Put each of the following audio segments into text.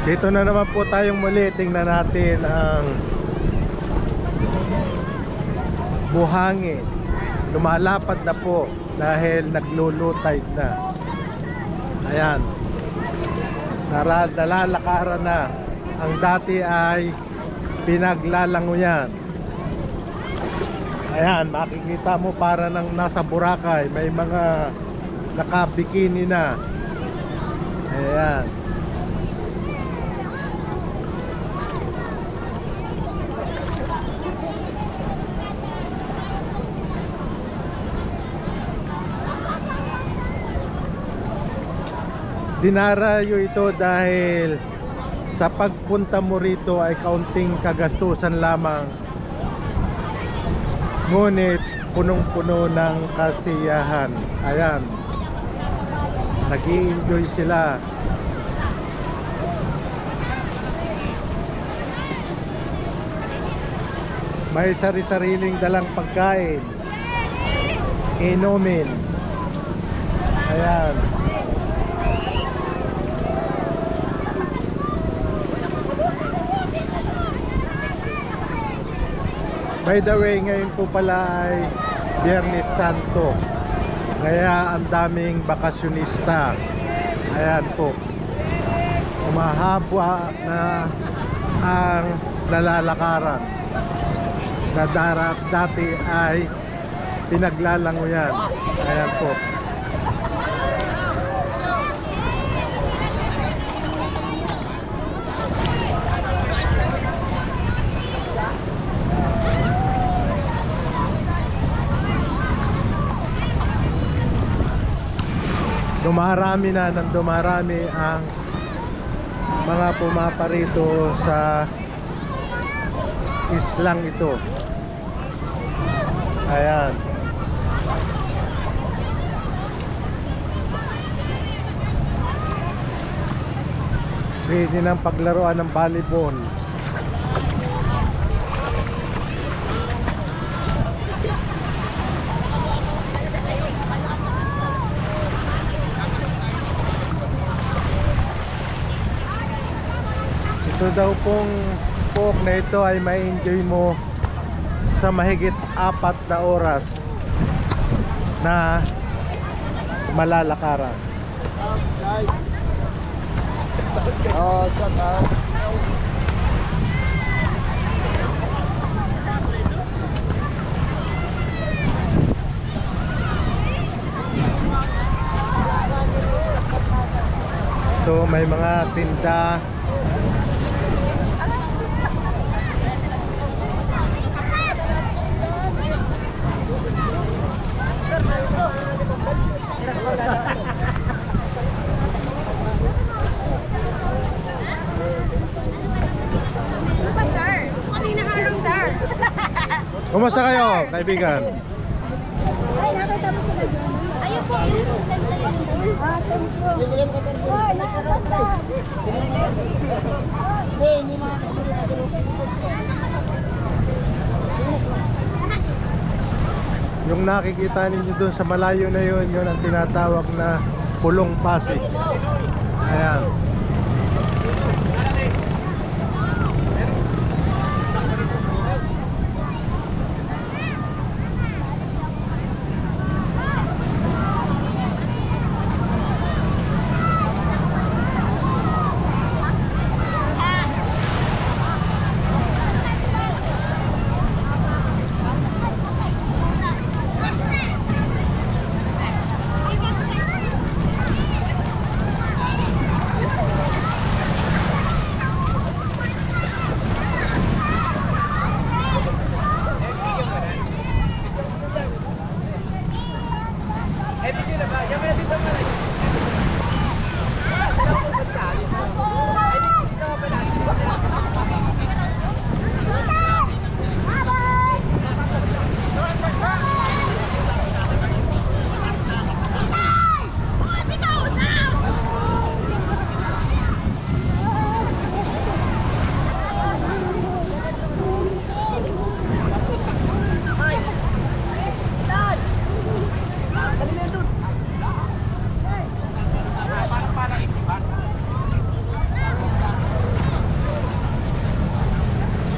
Dito na naman po tayong muli. Tingnan natin ang buhangin. Lumalapad na po dahil naglulutay na. Ayan. Nalalakaran na. Ang dati ay pinaglalanguyan. Ayan, makikita mo para nang nasa Boracay. May mga nakabikini na. Ayan. Dinarayo ito dahil sa pagpunta mo rito ay kaunting kagastusan lamang, ngunit punong-puno ng kasiyahan. Ayan, nag-i-enjoy sila. May sari-sariling dalang pagkain, inumin. Ayan. By the way, ngayon po pala ay Biyernes Santo, kaya ang daming bakasyonista. Ayan po, umahaba na ang nalalakaran na dati ay pinaglalanguyan. Ayan po. Dumarami na ng dumarami ang mga pumaparito sa islang ito. Ayan. Pwede ng paglaruan ng volleyball. Ito daw pong pork na ito ay ma-enjoy mo sa mahigit 4 na oras na malalakaran. Oh, shut up. Ito may mga tinda. Kumusta kayo, kaibigan? Ay, nakita mo sila dyan. Ayun po, ayun po. Ah, thank you. Ay, nakakata. Hindi Yung nakikita ninyo doon sa malayo na yun, yun ang tinatawag na Pulong Pasig. Ayan.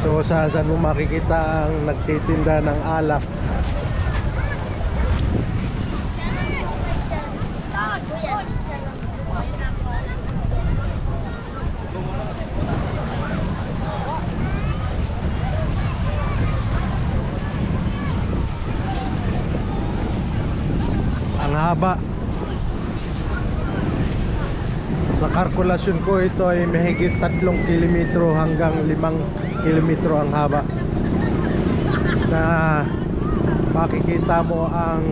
Ito saan mo makikita ang nagtitinda ng alak. Ang haba. Sa kalkulasyon ko ito ay mahigit 3 kilometro hanggang 5 kilometro ang haba, na makikita mo ang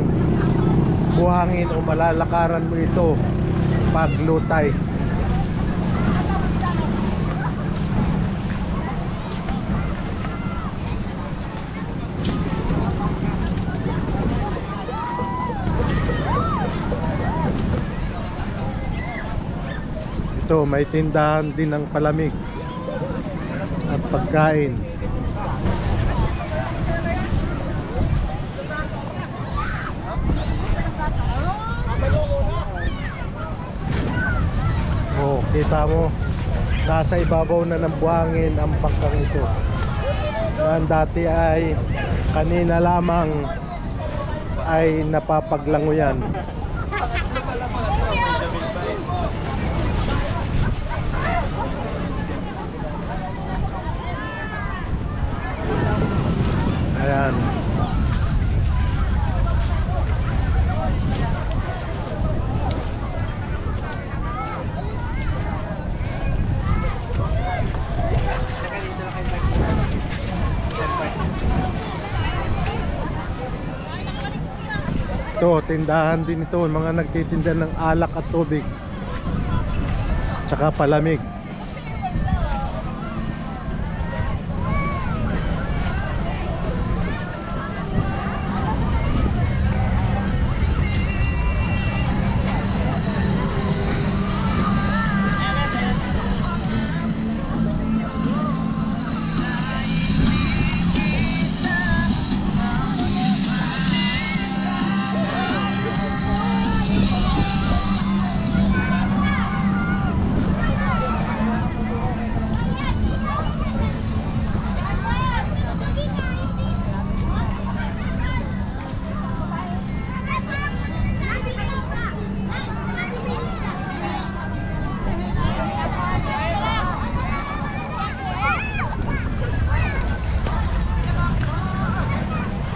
buhangin o malalakaran mo ito pag lutay. Ito, may tindahan din ng palamig at pagkain. Oh, kita mo, nasa ibabaw na ng buhangin ang bangkang ito. Ang dati ay kanina lamang ay napapaglanguyan. Ayan. Ito, tindahan din ito, mga nagtitinda ng alak at tubig, tsaka palamig.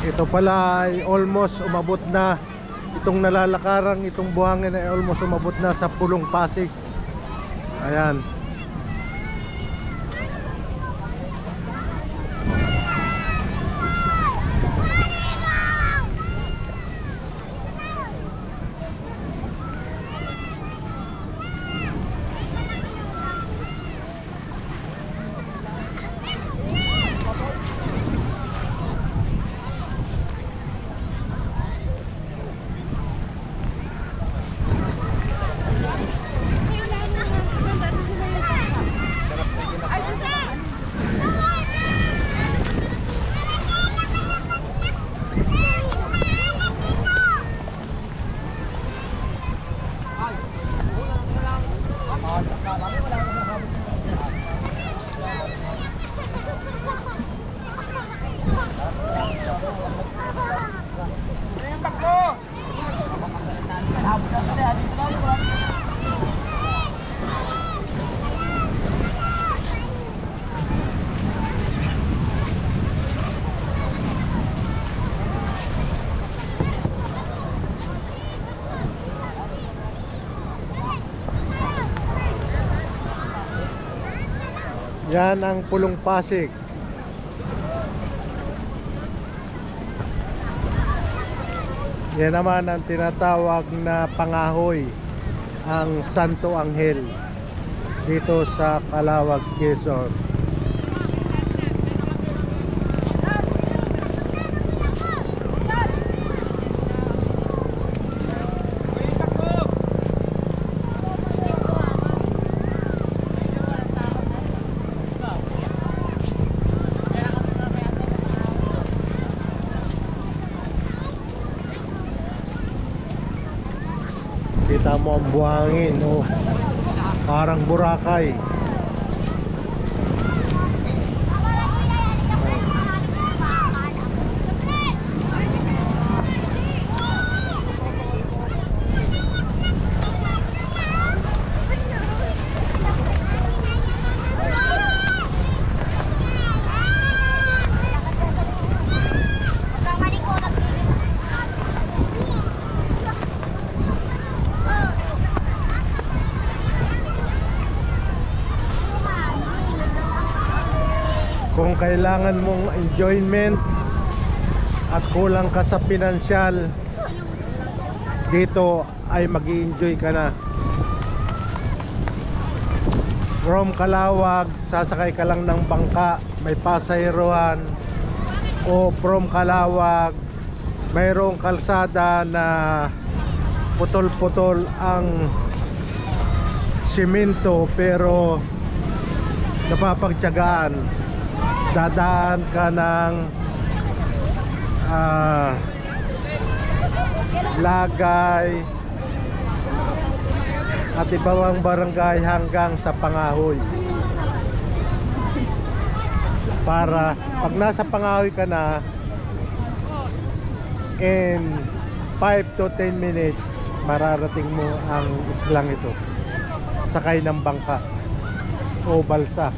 Ito pala ay almost umabot na, itong nalalakarang itong buhangin ay almost umabot na sa Pulong Pasig. Ayan. Yan ang Pulong Pasig. Yan naman ang tinatawag na Pangahoy, ang Santo Anghel dito sa Calawag, Quezon. Kita mo ang buhangin, oh, parang Boracay. Kung kailangan mong enjoyment at kulang ka sa pinansyal, dito ay mag-i-enjoy ka na. From Calawag, sasakay ka lang ng bangka, may pasaherohan. O from Calawag, mayroong kalsada na putol-putol ang simento pero napapagtiyagaan. Dadaan ka ng Lagay at iba pang barangay hanggang sa Pangahoy. Para pag nasa Pangahoy ka na, in 5 to 10 minutes mararating mo ang islang ito, sakay ng bangka o balsa.